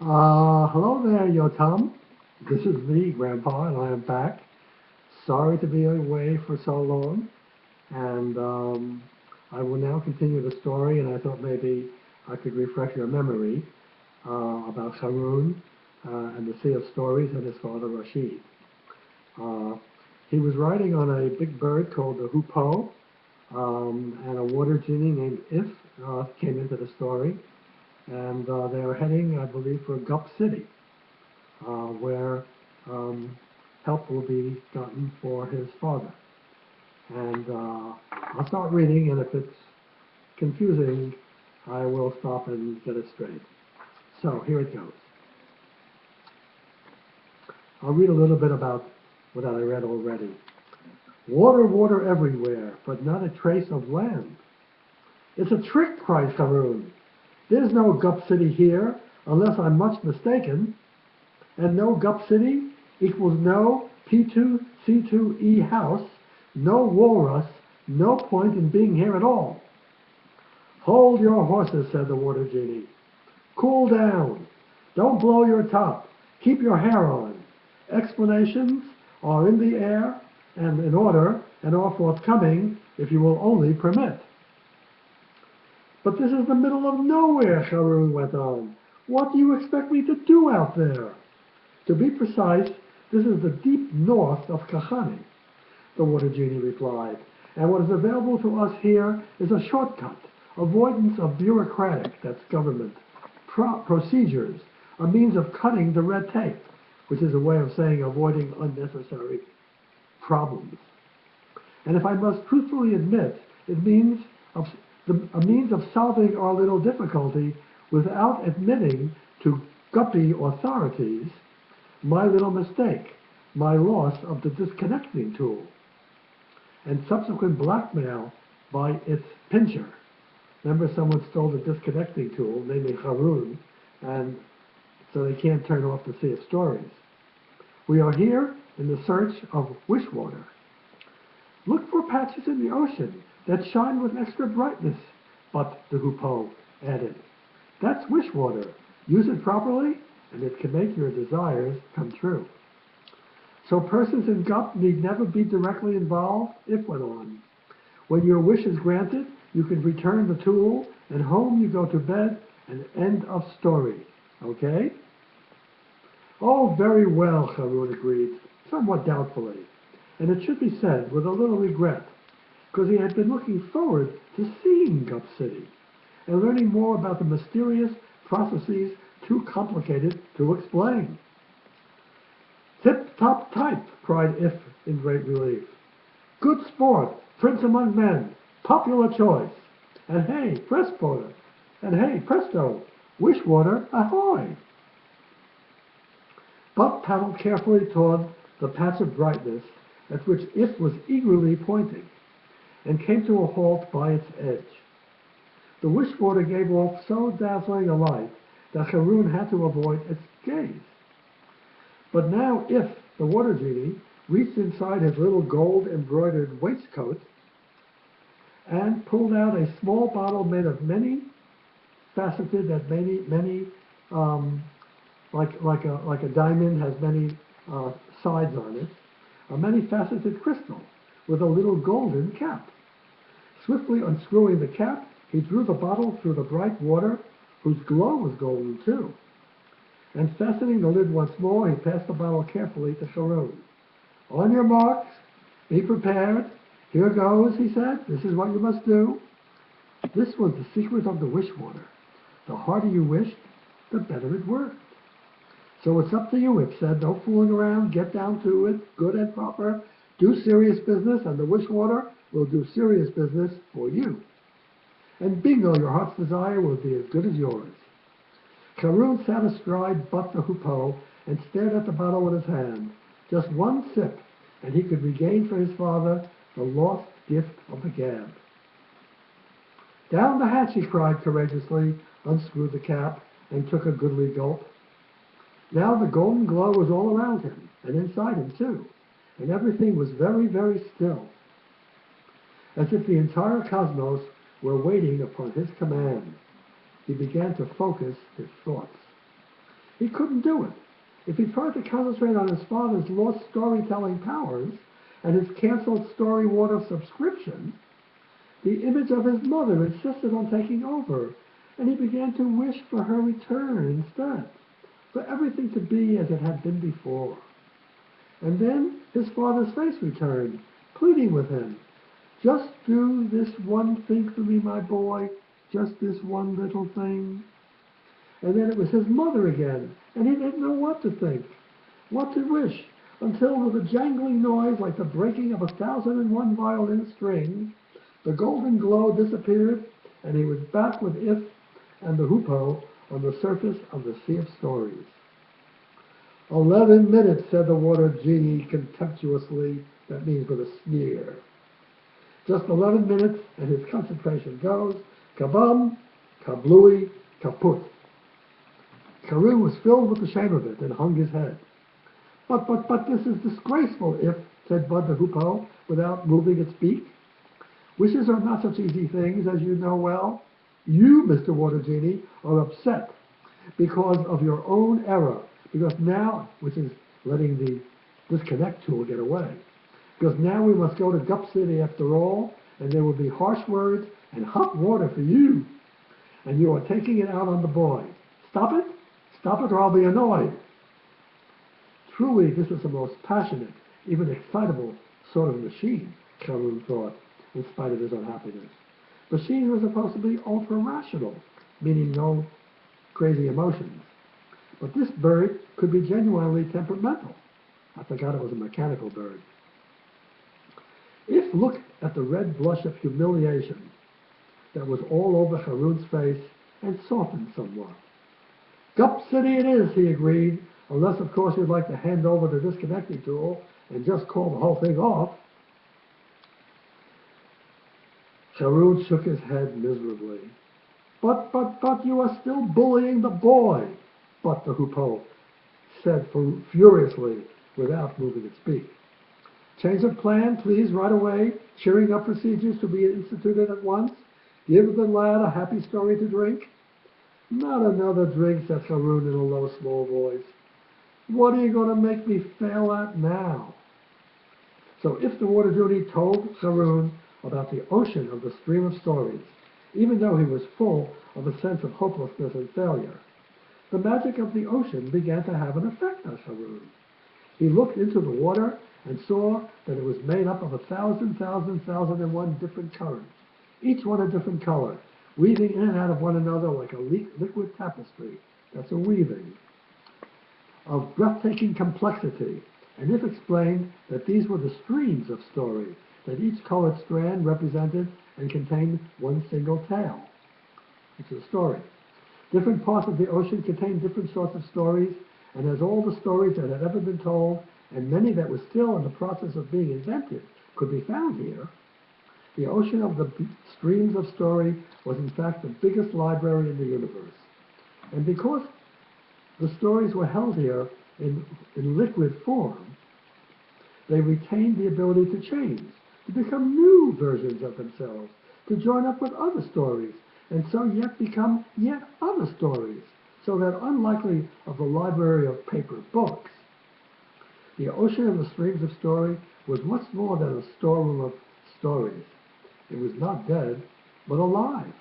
Hello there, Yotam. This is me, Grandpa, and I am back. Sorry to be away for so long, and I will now continue the story, and I thought maybe I could refresh your memory about Harun and the Sea of Stories and his father Rashid. Uh, he was riding on a big bird called the hoopoe, and a water genie named If came into the story, and they were heading, I believe, for Gup City, where um, help will be gotten for his father. And I'll start reading, and if it's confusing, I will stop and get it straight. So here it goes. I'll read a little bit about what I read already. Water, water everywhere, but not a trace of land. It's a trick, cried Haroun. There's no Gup City here, unless I'm much mistaken. And no Gup City equals no P2C2E house, no walrus, no point in being here at all. Hold your horses, said the water genie. Cool down. Don't blow your top. Keep your hair on. Explanations are in the air and in order and are forthcoming if you will only permit. But this is the middle of nowhere, Haroun went on. What do you expect me to do out there? To be precise, this is the deep north of Kahani, the water genie replied, and what is available to us here is a shortcut, avoidance of bureaucratic, that's government, procedures, a means of cutting the red tape, which is a way of saying avoiding unnecessary problems. And if I must truthfully admit, it means a means of solving our little difficulty without admitting to guppy authorities my little mistake, my loss of the disconnecting tool, and subsequent blackmail by its pincher. Remember, someone stole the disconnecting tool, namely Harun, and so they can't turn off the Sea of Stories. We are here in the search of wishwater. Look for patches in the ocean that shine with extra brightness, but the hoopoe added. That's wishwater. Use it properly, and it can make your desires come true. So persons in Gup need never be directly involved, if went on. When your wish is granted, you can return the tool, and home you go to bed, and end of story. Okay? Oh, very well, Harun agreed, somewhat doubtfully. And it should be said with a little regret, because he had been looking forward to seeing Gup City and learning more about the mysterious processes too complicated to explain. Tip-top type, cried If in great relief. Good sport, prince among men, popular choice. And hey, presto, wishwater, ahoy! Buck paddled carefully toward the patch of brightness at which If was eagerly pointing, and came to a halt by its edge. The wishwater gave off so dazzling a light that Haroun had to avoid its gaze. But now If, the water genie, reached inside his little gold-embroidered waistcoat and pulled out a small bottle made of many faceted, that like a diamond has many sides on it, a many-faceted crystal with a little golden cap. Swiftly unscrewing the cap, he drew the bottle through the bright water, whose glow was golden too. And fastening the lid once more, he passed the bottle carefully to Haroun. On your marks, be prepared. Here goes, he said. This is what you must do. This was the secret of the wishwater. The harder you wished, the better it worked. So it's up to you, Ip said. No fooling around. Get down to it, good and proper. Do serious business, and the wishwater will do serious business for you. And bingo, your heart's desire will be as good as yours. Haroun sat astride Buck the hoopoe and stared at the bottle in his hand. Just one sip, and he could regain for his father the lost gift of the gab. Down the hatch, he cried courageously, unscrewed the cap, and took a goodly gulp. Now the golden glow was all around him, and inside him too, and everything was very, very still, as if the entire cosmos were waiting upon his command. He began to focus his thoughts. He couldn't do it. If he tried to concentrate on his father's lost storytelling powers and his canceled story water subscription, the image of his mother insisted on taking over, and he began to wish for her return instead, for everything to be as it had been before. And then his father's face returned, pleading with him, "Just do this one thing for me, my boy, just this one little thing." And then it was his mother again, and he didn't know what to think, what to wish, until with a jangling noise like the breaking of 1,001 violin strings, the golden glow disappeared, and he was back with If and the hoopoe on the surface of the Sea of Stories. 11 minutes, said the water genie contemptuously, that means with a sneer. Just 11 minutes, and his concentration goes, kabum, kablooey, kaput. Karun was filled with the shame of it and hung his head. But this is disgraceful, If, said Bud the hoopoe, without moving its beak. Wishes are not such easy things, as you know well. You, Mr. Water Genie, are upset because of your own error, because now, which is letting the disconnect tool get away, because now we must go to Gup City after all, and there will be harsh words and hot water for you, and you are taking it out on the boy. Stop it? Stop it or I'll be annoyed. Truly, this is the most passionate, even excitable sort of machine, Karun thought, in spite of his unhappiness. Machines were supposed to be ultra-rational, meaning no crazy emotions. But this bird could be genuinely temperamental. I forgot it was a mechanical bird. If looked at the red blush of humiliation that was all over Karun's face and softened somewhat. Gup City it is, he agreed, unless of course you'd like to hand over the disconnecting tool and just call the whole thing off. Karun shook his head miserably. But you are still bullying the boy, but the hoopoe said furiously without moving its beak. Change of plan, please, right away. Cheering up procedures to be instituted at once. Give the lad a happy story to drink. Not another drink, said Karun in a low, small voice. What are you going to make me fail at now? So if the water genie told Karun about the ocean of the stream of stories, even though he was full of a sense of hopelessness and failure, the magic of the ocean began to have an effect on Karun. He looked into the water and saw that it was made up of 1,001 different currents, each one a different color, weaving in and out of one another like a liquid tapestry. That's a weaving of breathtaking complexity. And If explained that these were the streams of story, that each colored strand represented and contained one single tale. It's a story. Different parts of the ocean contain different sorts of stories, and as all the stories that had ever been told, and many that were still in the process of being invented, could be found here, the ocean of the streams of story was in fact the biggest library in the universe. And because the stories were held here in liquid form, they retained the ability to change, to become new versions of themselves, to join up with other stories, and so yet become yet other stories, so that unlikely of the library of paper books, the ocean of the streams of story was much more than a storeroom of stories. It was not dead, but alive.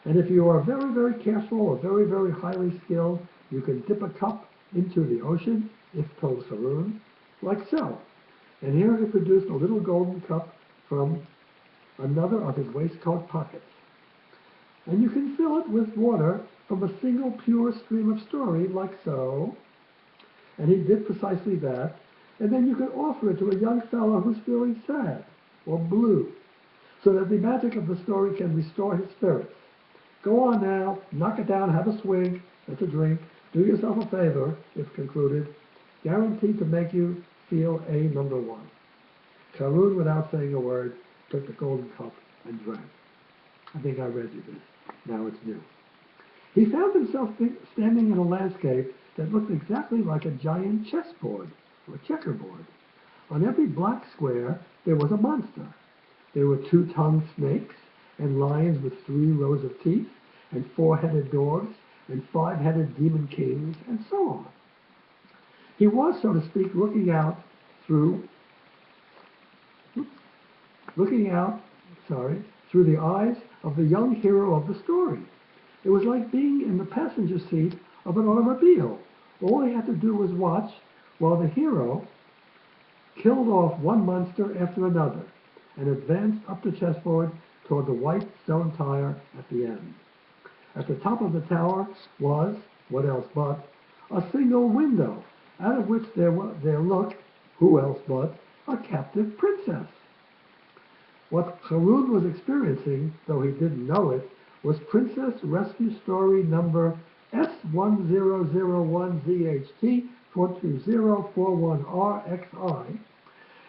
And if you are very, very careful or very, very highly skilled, you can dip a cup into the ocean, if told Karun, like so. And here he produced a little golden cup from another of his waistcoat pockets. And you can fill it with water from a single pure stream of story, like so. And he did precisely that. And then you can offer it to a young fellow who's feeling sad or blue, so that the magic of the story can restore his spirits. Go on now, knock it down, have a swig, that's a drink, do yourself a favor, if concluded, guaranteed to make you feel a number one. Karun, without saying a word, took the golden cup and drank. I think I read you this. Now it's new. He found himself standing in a landscape that looked exactly like a giant chessboard or checkerboard. On every black square there was a monster. There were 2-tongued snakes and lions with 3 rows of teeth and 4-headed dogs and five-headed demon kings, and so on. He was, so to speak, through the eyes of the young hero of the story. It was like being in the passenger seat of an automobile. All he had to do was watch while the hero killed off one monster after another and advanced up the chessboard toward the white stone tire at the end. At the top of the tower was, what else but, a single window, out of which there looked, who else but, a captive princess. What Harun was experiencing, though he didn't know it, was Princess Rescue Story number S1001ZHT42041RXI,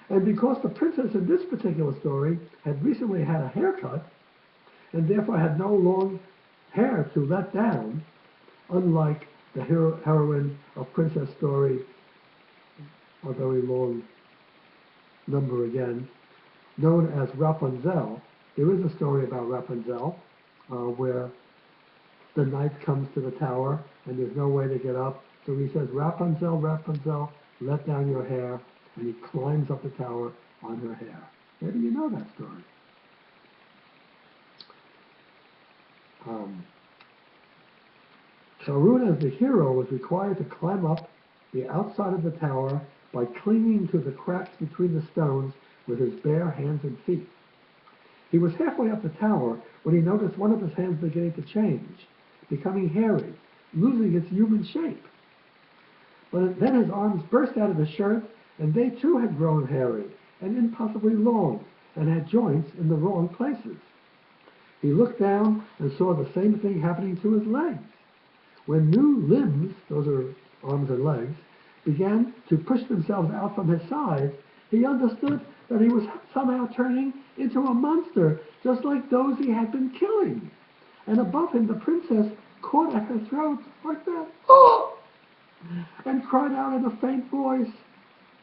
and because the princess in this particular story had recently had a haircut, and therefore had no long hair to let down, unlike the heroine of Princess Story, a very long number again, known as Rapunzel. There is a story about Rapunzel where the knight comes to the tower and there's no way to get up. So he says, Rapunzel, Rapunzel, let down your hair. And he climbs up the tower on her hair. Maybe you know that story. Harun, as the hero, was required to climb up the outside of the tower by clinging to the cracks between the stones with his bare hands and feet. He was halfway up the tower when he noticed one of his hands beginning to change, becoming hairy, losing its human shape. But then his arms burst out of his shirt, and they too had grown hairy and impossibly long, and had joints in the wrong places. He looked down and saw the same thing happening to his legs. When new limbs, those are arms and legs, began to push themselves out from his sides, he understood that he was somehow turning into a monster, just like those he had been killing. And above him, the princess caught at her throat like that, oh! And cried out in a faint voice,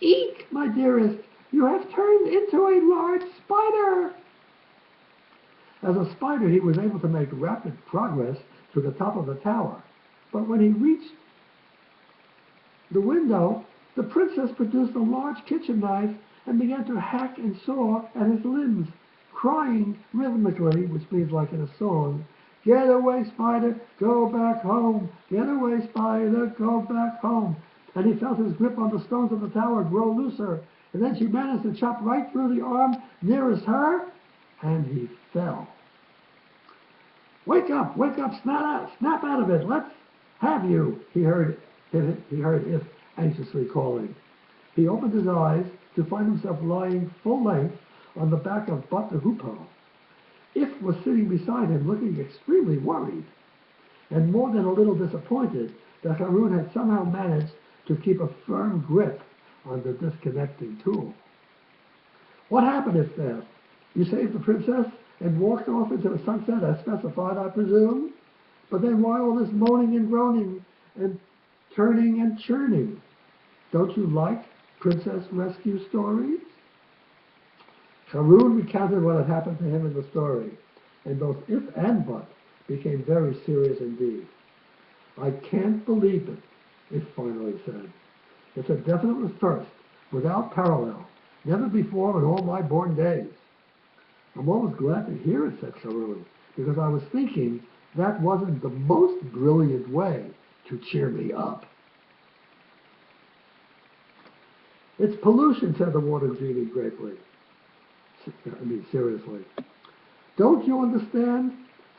Eek, my dearest, you have turned into a large spider. As a spider, he was able to make rapid progress to the top of the tower. But when he reached the window, the princess produced a large kitchen knife and began to hack and saw at his limbs, crying rhythmically, which means like in a song, Get away, spider, go back home. Get away, spider, go back home. And he felt his grip on the stones of the tower grow looser. And then she managed to chop right through the arm nearest her, and he fell. Wake up, snap out of it, let's have you, he heard If anxiously calling. He opened his eyes to find himself lying full length on the back of But the Hoopoe. If was sitting beside him looking extremely worried, and more than a little disappointed that Harun had somehow managed to keep a firm grip on the disconnecting tool. What happened, If asked? You saved the princess and walked off into the sunset as specified, I presume? But then why all this moaning and groaning and turning and churning? Don't you like princess rescue stories? Harun recounted what had happened to him in the story, and both If and But became very serious indeed. I can't believe it, If finally said. It's a definite first, without parallel, never before in all my born days. I'm always glad to hear it, said Harun, because I was thinking that wasn't the most brilliant way to cheer me up. It's pollution, said the water genie gratefully. Seriously. Don't you understand?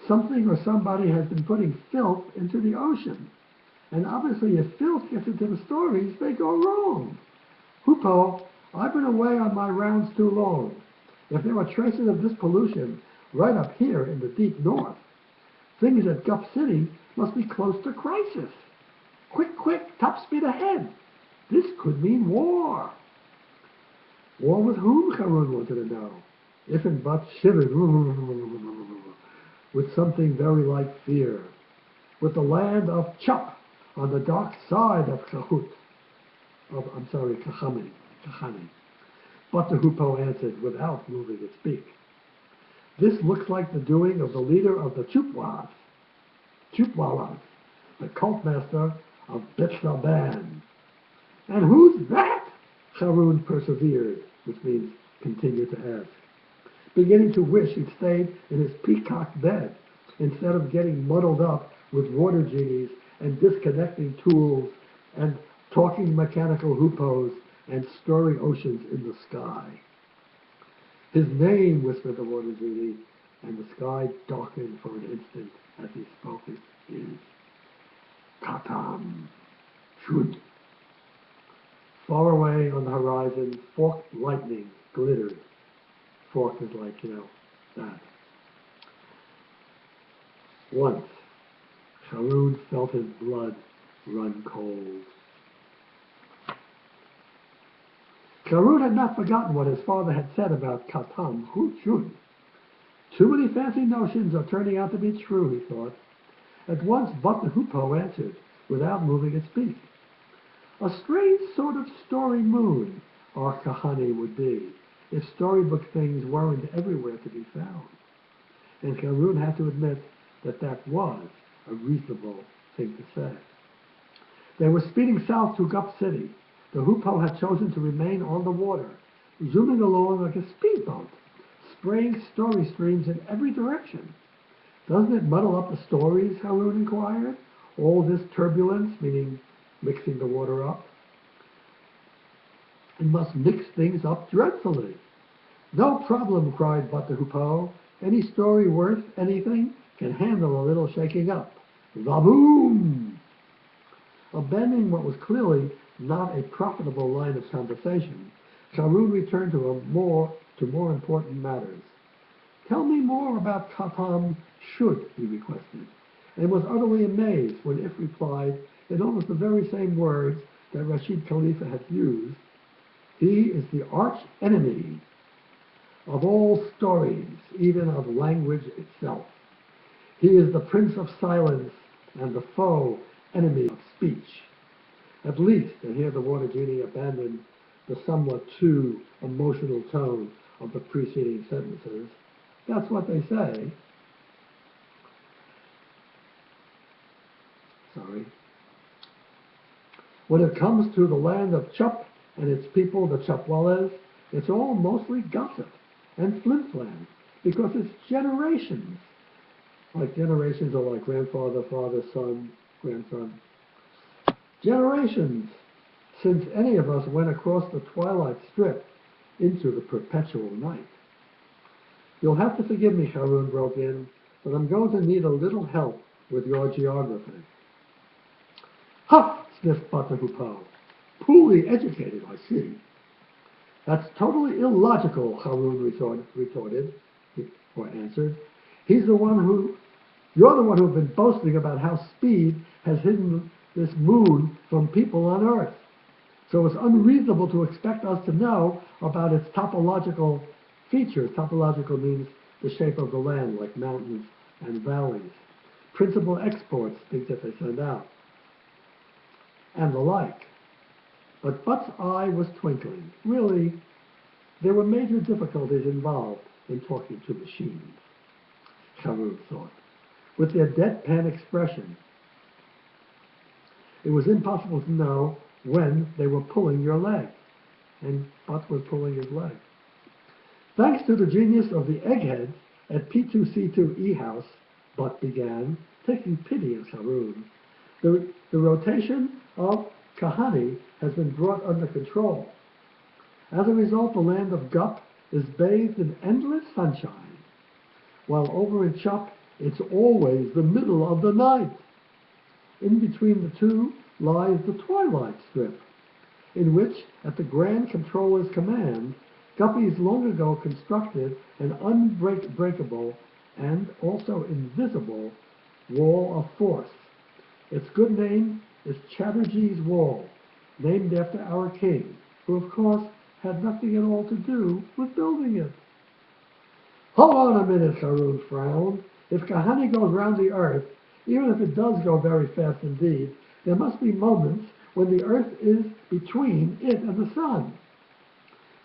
Something or somebody has been putting filth into the ocean. And obviously if filth gets into the stories, they go wrong. Hoopoe, I've been away on my rounds too long. If there are traces of this pollution right up here in the deep north, things at Gup City must be close to crisis. Quick, top speed ahead. This could mean war. War with whom, Harun wanted to know. If and But shivered with something very like fear. With the land of Chup on the dark side of Kahani. But the Hoopoe answered without moving its beak. This looks like the doing of the leader of the Chupwalas. the cult master of Bethsaban. And who's that? Harun persevered, which means continued to ask, beginning to wish he'd stayed in his peacock bed instead of getting muddled up with water genies and disconnecting tools and talking mechanical hoopos and storing oceans in the sky. His name, whispered the water genie, and the sky darkened for an instant as he spoke it, is Yotam. Should. Far away on the horizon, forked lightning glittered. Forked is like, that. Once, Harun felt his blood run cold. Harun had not forgotten what his father had said about Yotam Shud. Too many fancy notions are turning out to be true, he thought. At once, But the Hoopoe answered, without moving its beak. A strange sort of story moon our Kahani would be, if storybook things weren't everywhere to be found. And Harun had to admit that that was a reasonable thing to say. They were speeding south to Gup City. The Hoopoe had chosen to remain on the water, zooming along like a speedboat, spraying story streams in every direction. Doesn't it muddle up the stories, Harun inquired? All this turbulence, meaning mixing the water up? It must mix things up dreadfully. No problem, cried But the Hoopoe. Any story worth anything can handle a little shaking up. Vaboom! Abandoning what was clearly not a profitable line of conversation, Harun returned to more important matters. Tell me more about Yotam Shud, he requested, and was utterly amazed when If replied in almost the very same words that Rashid Khalifa had used. He is the arch enemy of all stories, even of language itself. He is the prince of silence and the foe enemy of speech. At least, and here the water genie abandoned the somewhat too emotional tone of the preceding sentences, that's what they say. When it comes to the land of Chup and its people, the Chupwallas, it's all mostly gossip and flim-flam, because it's generations. Like generations are like grandfather, father, son, grandson. Generations since any of us went across the twilight strip into the perpetual night. You'll have to forgive me, Harun broke in, but I'm going to need a little help with your geography. Huff! Sniffed But the Hoopoe. Poorly educated, I see. That's totally illogical, Harun retorted, or answered. You're the one who's been boasting about how speed has hidden this moon from people on Earth. So it's unreasonable to expect us to know about its topological features. Topological means the shape of the land, like mountains and valleys. Principal exports, things that they send out, and the like. But But's eye was twinkling. Really, there were major difficulties involved in talking to machines, Harun thought. With their deadpan expression, it was impossible to know when they were pulling your leg. And But was pulling his leg. Thanks to the genius of the eggheads at P2C2E House, But began, taking pity of Harun. The rotation of Kahani has been brought under control. As a result, the land of Gup is bathed in endless sunshine, while over in Chup, it's always the middle of the night. In between the two lies the twilight strip, in which, at the Grand Controller's command, Guppies long ago constructed an unbreakable and also invisible wall of force. Its good name is Chatterjee's Wall, named after our king, who of course had nothing at all to do with building it. Hold on a minute, Harun frowned. If Kahani goes round the earth, even if it does go very fast indeed, there must be moments when the earth is between it and the sun.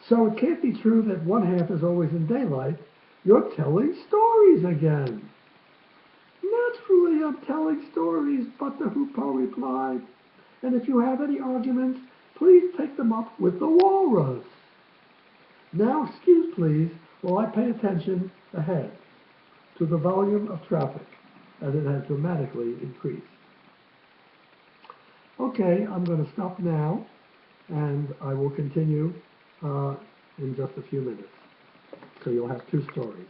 So it can't be true that one half is always in daylight. You're telling stories again. Naturally, I'm telling stories, but the hoopoe replied. And if you have any arguments, please take them up with the walrus. Now, excuse please, while I pay attention ahead to the volume of traffic, as it has dramatically increased. Okay, I'm going to stop now, and I will continue in just a few minutes. So you'll have two stories.